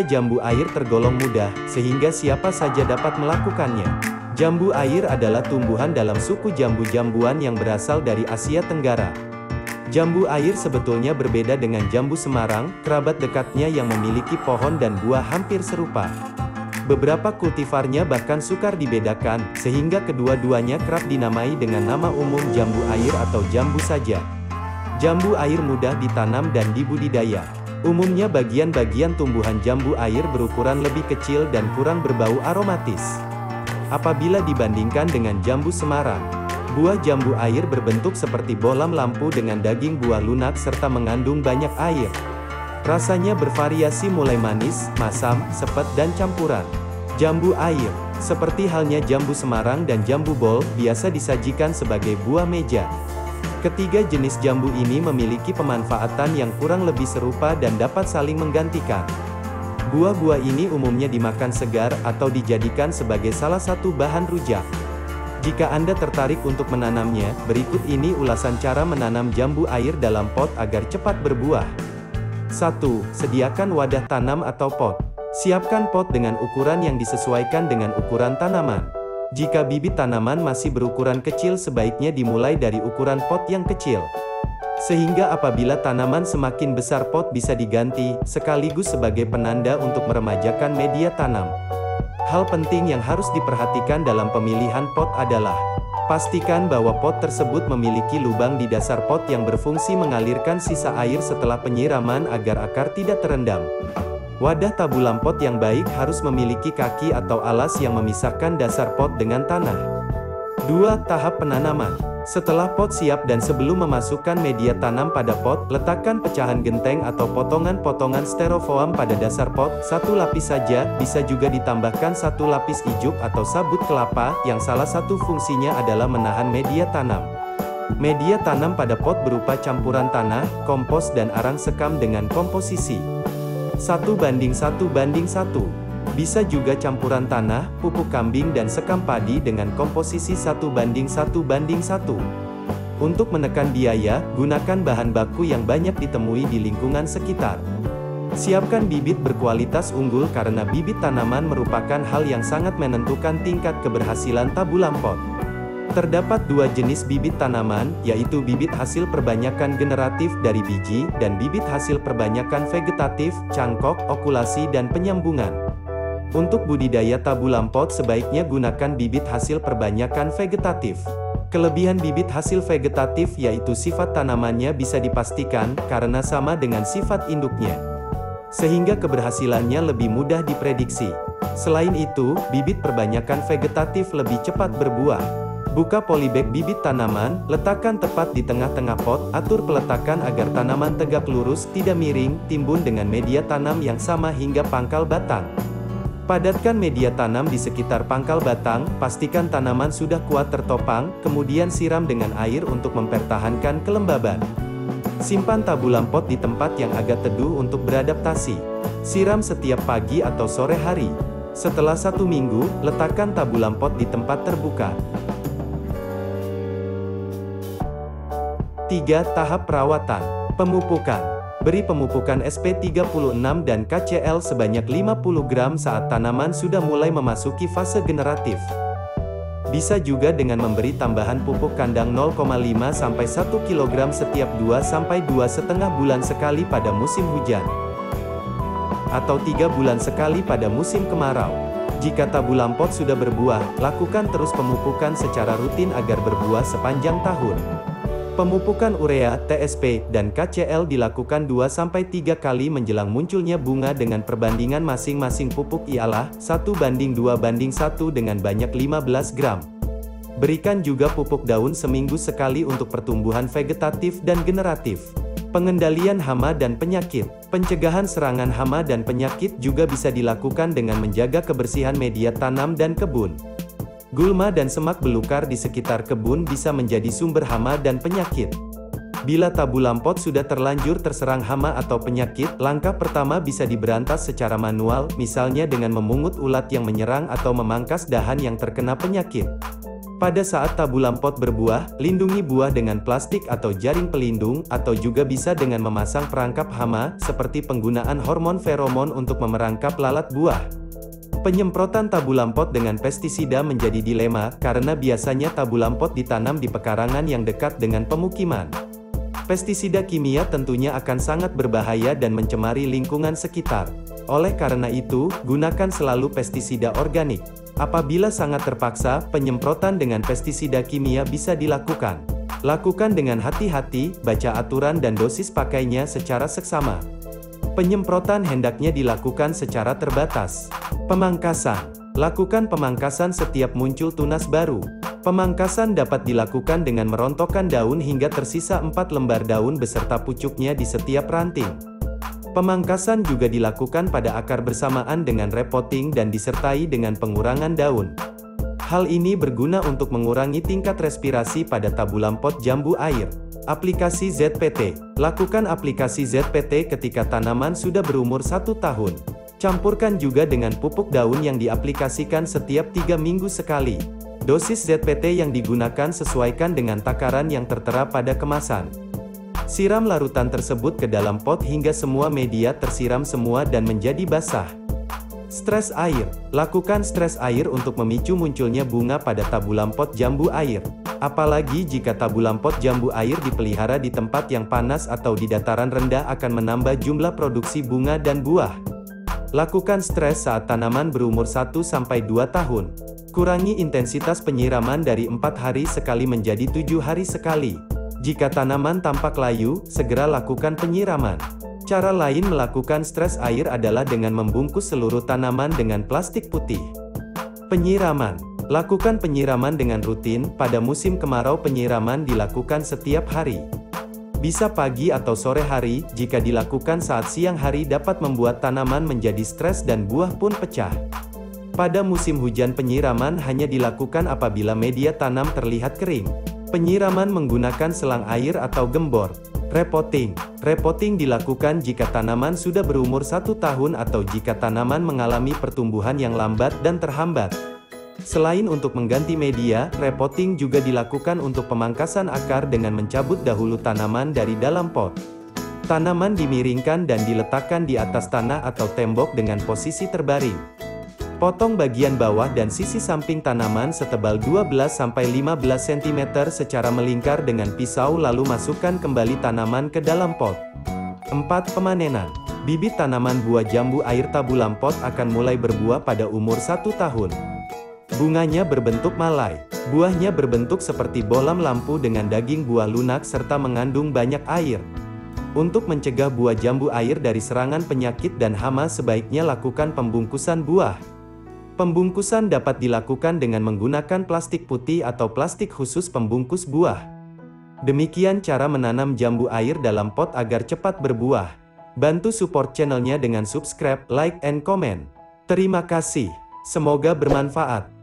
Budidaya jambu air tergolong mudah, sehingga siapa saja dapat melakukannya. Jambu air adalah tumbuhan dalam suku jambu-jambuan yang berasal dari Asia Tenggara. Jambu air sebetulnya berbeda dengan jambu Semarang, kerabat dekatnya yang memiliki pohon dan buah hampir serupa. Beberapa kultivarnya bahkan sukar dibedakan, sehingga kedua-duanya kerap dinamai dengan nama umum jambu air atau jambu saja. Jambu air mudah ditanam dan dibudidaya. Umumnya bagian-bagian tumbuhan jambu air berukuran lebih kecil dan kurang berbau aromatis. Apabila dibandingkan dengan jambu Semarang, buah jambu air berbentuk seperti bohlam lampu dengan daging buah lunak serta mengandung banyak air. Rasanya bervariasi mulai manis, masam, sepet dan campuran. Jambu air, seperti halnya jambu Semarang dan jambu bol, biasa disajikan sebagai buah meja. Ketiga jenis jambu ini memiliki pemanfaatan yang kurang lebih serupa dan dapat saling menggantikan. Buah-buah ini umumnya dimakan segar atau dijadikan sebagai salah satu bahan rujak. Jika Anda tertarik untuk menanamnya, berikut ini ulasan cara menanam jambu air dalam pot agar cepat berbuah. 1. Sediakan wadah tanam atau pot. Siapkan pot dengan ukuran yang disesuaikan dengan ukuran tanaman. Jika bibit tanaman masih berukuran kecil, sebaiknya dimulai dari ukuran pot yang kecil. Sehingga apabila tanaman semakin besar, pot bisa diganti, sekaligus sebagai penanda untuk meremajakan media tanam. Hal penting yang harus diperhatikan dalam pemilihan pot adalah, pastikan bahwa pot tersebut memiliki lubang di dasar pot yang berfungsi mengalirkan sisa air setelah penyiraman agar akar tidak terendam. Wadah tabulam pot yang baik harus memiliki kaki atau alas yang memisahkan dasar pot dengan tanah. 2. Tahap penanaman. Setelah pot siap dan sebelum memasukkan media tanam pada pot, letakkan pecahan genteng atau potongan-potongan styrofoam pada dasar pot, satu lapis saja, bisa juga ditambahkan satu lapis ijuk atau sabut kelapa, yang salah satu fungsinya adalah menahan media tanam. Media tanam pada pot berupa campuran tanah, kompos dan arang sekam dengan komposisi 1:1:1. Bisa juga campuran tanah, pupuk kambing dan sekam padi dengan komposisi 1:1:1. Untuk menekan biaya, gunakan bahan baku yang banyak ditemui di lingkungan sekitar. Siapkan bibit berkualitas unggul karena bibit tanaman merupakan hal yang sangat menentukan tingkat keberhasilan tabulam pot. Terdapat dua jenis bibit tanaman, yaitu bibit hasil perbanyakan generatif dari biji, dan bibit hasil perbanyakan vegetatif, cangkok, okulasi dan penyambungan. Untuk budidaya tabulam pot sebaiknya gunakan bibit hasil perbanyakan vegetatif. Kelebihan bibit hasil vegetatif yaitu sifat tanamannya bisa dipastikan, karena sama dengan sifat induknya. Sehingga keberhasilannya lebih mudah diprediksi. Selain itu, bibit perbanyakan vegetatif lebih cepat berbuah. Buka polybag bibit tanaman, letakkan tepat di tengah-tengah pot, atur peletakan agar tanaman tegak lurus, tidak miring, timbun dengan media tanam yang sama hingga pangkal batang. Padatkan media tanam di sekitar pangkal batang, pastikan tanaman sudah kuat tertopang, kemudian siram dengan air untuk mempertahankan kelembaban. Simpan tabulam pot di tempat yang agak teduh untuk beradaptasi. Siram setiap pagi atau sore hari. Setelah 1 minggu, letakkan tabulam pot di tempat terbuka. 3. Tahap perawatan. Pemupukan. Beri pemupukan SP36 dan KCl sebanyak 50 gram saat tanaman sudah mulai memasuki fase generatif. Bisa juga dengan memberi tambahan pupuk kandang 0,5–1 kg setiap 2–2,5 bulan sekali pada musim hujan. Atau 3 bulan sekali pada musim kemarau. Jika tabulam pot sudah berbuah, lakukan terus pemupukan secara rutin agar berbuah sepanjang tahun. Pemupukan urea, TSP, dan KCl dilakukan 2–3 kali menjelang munculnya bunga dengan perbandingan masing-masing pupuk ialah 1:2:1 dengan banyak 15 gram. Berikan juga pupuk daun seminggu sekali untuk pertumbuhan vegetatif dan generatif. Pengendalian hama dan penyakit. Pencegahan serangan hama dan penyakit juga bisa dilakukan dengan menjaga kebersihan media tanam dan kebun. Gulma dan semak belukar di sekitar kebun bisa menjadi sumber hama dan penyakit. Bila tabulam pot sudah terlanjur terserang hama atau penyakit, langkah pertama bisa diberantas secara manual, misalnya dengan memungut ulat yang menyerang atau memangkas dahan yang terkena penyakit. Pada saat tabulam pot berbuah, lindungi buah dengan plastik atau jaring pelindung, atau juga bisa dengan memasang perangkap hama, seperti penggunaan hormon feromon untuk memerangkap lalat buah. Penyemprotan tabulam pot dengan pestisida menjadi dilema, karena biasanya tabulam pot ditanam di pekarangan yang dekat dengan pemukiman. Pestisida kimia tentunya akan sangat berbahaya dan mencemari lingkungan sekitar. Oleh karena itu, gunakan selalu pestisida organik. Apabila sangat terpaksa, penyemprotan dengan pestisida kimia bisa dilakukan. Lakukan dengan hati-hati, baca aturan dan dosis pakainya secara seksama. Penyemprotan hendaknya dilakukan secara terbatas. Pemangkasan. Lakukan pemangkasan setiap muncul tunas baru. Pemangkasan dapat dilakukan dengan merontokkan daun hingga tersisa 4 lembar daun beserta pucuknya di setiap ranting. Pemangkasan juga dilakukan pada akar bersamaan dengan repotting dan disertai dengan pengurangan daun. Hal ini berguna untuk mengurangi tingkat respirasi pada tabulam pot jambu air. Aplikasi ZPT. Lakukan aplikasi ZPT ketika tanaman sudah berumur 1 tahun. Campurkan juga dengan pupuk daun yang diaplikasikan setiap 3 minggu sekali. Dosis ZPT yang digunakan sesuaikan dengan takaran yang tertera pada kemasan. Siram larutan tersebut ke dalam pot hingga semua media tersiram semua dan menjadi basah. Stres air. Lakukan stres air untuk memicu munculnya bunga pada tabulam pot jambu air. Apalagi jika tabulam pot jambu air dipelihara di tempat yang panas atau di dataran rendah akan menambah jumlah produksi bunga dan buah. Lakukan stres saat tanaman berumur 1-2 tahun. Kurangi intensitas penyiraman dari 4 hari sekali menjadi 7 hari sekali. Jika tanaman tampak layu, segera lakukan penyiraman. Cara lain melakukan stres air adalah dengan membungkus seluruh tanaman dengan plastik putih. Penyiraman. Lakukan penyiraman dengan rutin. Pada musim kemarau penyiraman dilakukan setiap hari. Bisa pagi atau sore hari, jika dilakukan saat siang hari dapat membuat tanaman menjadi stres dan buah pun pecah. Pada musim hujan penyiraman hanya dilakukan apabila media tanam terlihat kering. Penyiraman menggunakan selang air atau gembor. Repotting. Repotting dilakukan jika tanaman sudah berumur 1 tahun atau jika tanaman mengalami pertumbuhan yang lambat dan terhambat. Selain untuk mengganti media, repotting juga dilakukan untuk pemangkasan akar dengan mencabut dahulu tanaman dari dalam pot. Tanaman dimiringkan dan diletakkan di atas tanah atau tembok dengan posisi terbaring. Potong bagian bawah dan sisi samping tanaman setebal 12-15 cm secara melingkar dengan pisau lalu masukkan kembali tanaman ke dalam pot. 4. Pemanenan. Bibit tanaman buah jambu air tabulam pot akan mulai berbuah pada umur 1 tahun. Bunganya berbentuk malai. Buahnya berbentuk seperti bolam lampu dengan daging buah lunak serta mengandung banyak air. Untuk mencegah buah jambu air dari serangan penyakit dan hama sebaiknya lakukan pembungkusan buah. Pembungkusan dapat dilakukan dengan menggunakan plastik putih atau plastik khusus pembungkus buah. Demikian cara menanam jambu air dalam pot agar cepat berbuah. Bantu support channelnya dengan subscribe, like, and comment. Terima kasih. Semoga bermanfaat.